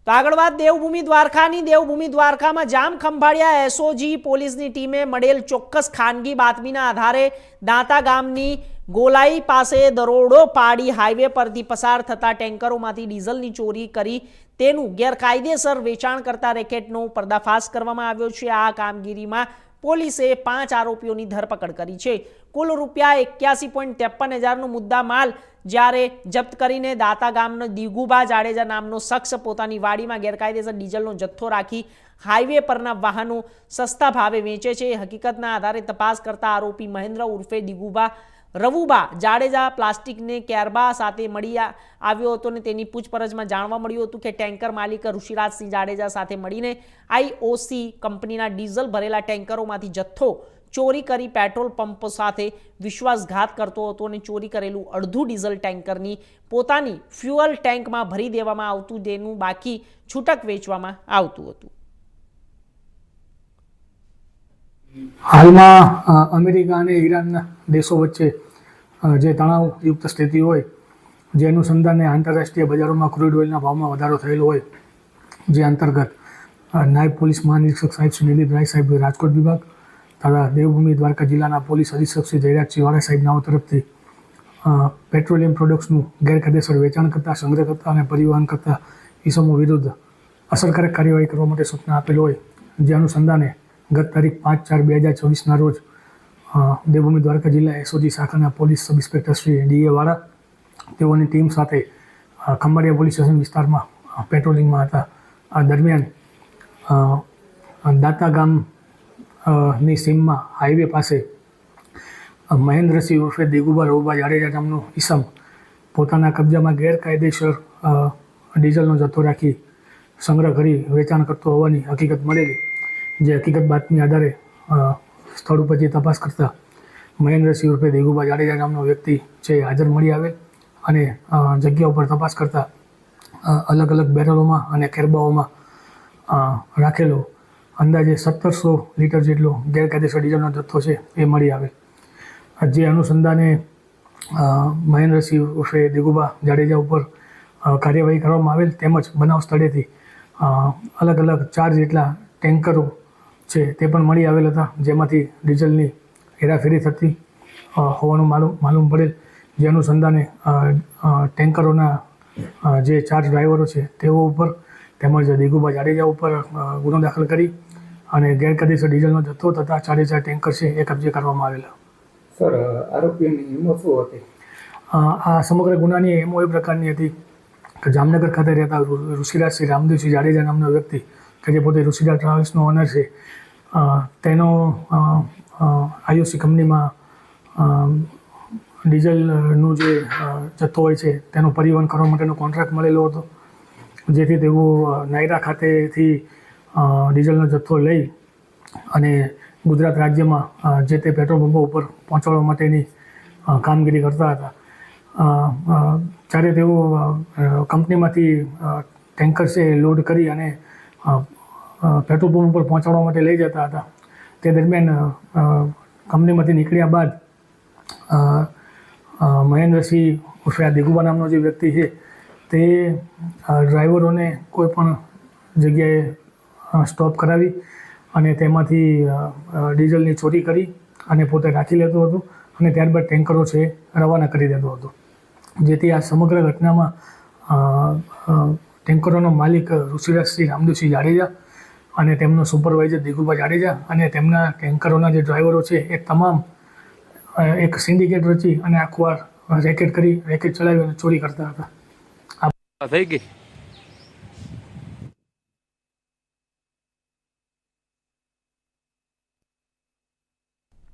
તો આગળ વાત દેવભૂમિ દ્વારકાની. દેવભૂમિ દ્વારકામાં જામ ખંભાળિયા એસઓજી પોલીસની ટીમે મળેલ ચોક્કસ ખાનગી બાતમીના આધારે દાંતા ગામની ગોલાઈ પાસે દરોડો પાડી હાઈવે પરથી પસાર થતા ટેન્કરોમાંથી ડીઝલની ચોરી કરી તેનું ગેરકાયદેસર વેચાણ કરતા રેકેટનો પર્દાફાશ કરવામાં આવ્યો છે. આ કામગીરીમાં પોલીસે 5 આરોપીઓની ધરપકડ કરી છે. કુલ ₹81.53,000નો મુદ્દા માલ જ્યારે જપ્ત કરીને દાતા ગામનો દિગુબા જાડેજા નામનો શખ્સ પોતાની વાડીમાં ગેરકાયદેસર ડીઝલનો જથ્થો રાખી હાઈવે પરના વાહનો સસ્તા ભાવે વેચે છે. હકીકતના આધારે તપાસ કરતા આરોપી મહેન્દ્ર ઉર્ફે દિગુબા રવુબા જાડેજા પ્લાસ્ટિકને કેરબા સાથે મળી આવ્યો હતો અને તેની પૂછપરછમાં જાણવા મળ્યું હતું કે ટેન્કર માલિક ઋષિરાજસિંહ જાડેજા સાથે મળીને આઈઓસી કંપનીના ડીઝલ ભરેલા ટેન્કરોમાંથી જથ્થો ચોરી કરી પેટ્રોલ પંપ સાથે વિશ્વાસઘાત કરતો હતો અને ચોરી કરેલું અડધું ડીઝલ ટેન્કરની પોતાની ફ્યુઅલ ટેન્કમાં ભરી દેવામાં આવતું, તેનું બાકી છૂટક વેચવામાં આવતું હતું. હાલમાં અમેરિકા અને ઈરાનના દેશો વચ્ચે જે તણાવયુક્ત સ્થિતિ હોય, જે અનુસંધાને આંતરરાષ્ટ્રીય બજારોમાં ક્રૂડ ઓઇલના ભાવમાં વધારો થયેલો હોય, જે અંતર્ગત નાયબ પોલીસ મહાનિરીક્ષક સાહેબ શ્રી દિલીપ રાય સાહેબ રાજકોટ વિભાગ તથા દેવભૂમિ દ્વારકા જિલ્લાના પોલીસ અધિક્ષક શ્રી જયરાજસિંહ વાળા સાહેબનાઓ તરફથી પેટ્રોલિયમ પ્રોડક્ટ્સનું ગેરકાયદેસર વેચાણ કરતા, સંગ્રહ કરતા અને પરિવહન કરતા ઇસમો વિરુદ્ધ અસરકારક કાર્યવાહી કરવા માટે સૂચના આપેલ હોય, જે અનુસંધાને ગત તારીખ 5/4/2024ના રોજ દેવભૂમિ દ્વારકા જિલ્લા એસઓજી શાખાના police sub inspector Shri DA Vala તેઓની ટીમ સાથે ખંભાળિયા પોલીસ સ્ટેશન વિસ્તારમાં પેટ્રોલિંગમાં હતા. આ દરમિયાન દાતા ગામની સીમમાં હાઈવે પાસે મહેન્દ્રસિંહ ઉર્ફે દિગુબા રવુબા જાડેજા નામનો ઈસમ પોતાના કબજામાં ગેરકાયદેસર ડીઝલનો જથ્થો રાખી સંગ્રહ કરી વેચાણ કરતો હોવાની હકીકત મળેલી, જે હકીકત બાતમી આધારે સ્થળ ઉપર જે તપાસ કરતા મહેન્દ્રસિંહ ઉર્ફે દિગુબા જાડેજા નામનો વ્યક્તિ છે હાજર મળી આવેલ અને જગ્યા ઉપર તપાસ કરતા અલગ અલગ બેરલોમાં અને કેરબાઓમાં રાખેલો અંદાજે 1700 લીટર જેટલો ગેરકાયદેસર ડીઝલનો જથ્થો છે એ મળી આવેલ. જે અનુસંધાને મહેન્દ્રસિંહ ઉર્ફે દિગુબા જાડેજા ઉપર કાર્યવાહી કરવામાં આવેલ, તેમજ બનાવ સ્થળેથી અલગ અલગ 4 જેટલા ટેન્કરો છે તે પણ મળી આવેલ હતા, જેમાંથી ડીઝલની હેરાફેરી થતી હોવાનું માલુમ પડેલ. જે અનુસંધાને ટેન્કરોના જે 4 ડ્રાઈવરો છે તેઓ ઉપર તેમજ દિગુબા જાડેજા ઉપર ગુનો દાખલ કરી અને ગેરકાયદેસર ડીઝલનો જથ્થો તથા 4 ટેન્કર છે એ કબજે કરવામાં આવેલા. સર, આરોપીઓની હિંમત શું હતી? આ સમગ્ર ગુનાની એમો એ પ્રકારની હતી કે જામનગર ખાતે રહેતા ઋષિરાજસિંહ રામદેવસિંહ જાડેજા નામનો વ્યક્તિ કે જે પોતે ઋષિરાજ ટ્રાવેલ્સનો ઓનર છે, તેનો આઈઓસી કંપનીમાં ડીઝલનું જે જથ્થો હોય છે તેનું પરિવહન કરવા માટેનો કોન્ટ્રાક્ટ મળેલો હતો, જેથી તેઓ નાયરા ખાતેથી ડીઝલનો જથ્થો લઈ અને ગુજરાત રાજ્યમાં જે તે પેટ્રોલ પંપો ઉપર પહોંચાડવા માટેની કામગીરી કરતા હતા. જ્યારે તેઓ કંપનીમાંથી ટેન્કર છે લોડ કરી અને પેટ્રોલ પંપ ઉપર પહોંચાડવા માટે લઈ જતા હતા. તે દરમિયાન કંપનીમાંથી નીકળ્યા બાદ મહેન્દ્રસિંહ ઉર્ફે આ દિગુબા નામનો જે વ્યક્તિ છે તે ડ્રાઈવરોને કોઈ પણ જગ્યાએ સ્ટોપ કરાવી અને તેમાંથી ડીઝલની ચોરી કરી અને પોતે રાખી લેતો હતો અને ત્યારબાદ ટેન્કરો છે રવાના કરી દેતો હતો. જેથી આ સમગ્ર ઘટનામાં ટેન્કરોનો માલિક ઋષિરાજસિંહ રામદેવસિંહ જાડેજા અને તેમનો સુપરવાઇઝર દિગુબા જાડેજા અને તેમના ટેન્કરોના જે ડ્રાઈવરો છે એ તમામ એક સિન્ડિકેટ રચી અને આખું રેકેટ ચલાવી અને ચોરી કરતા હતા. થઈ ગઈ.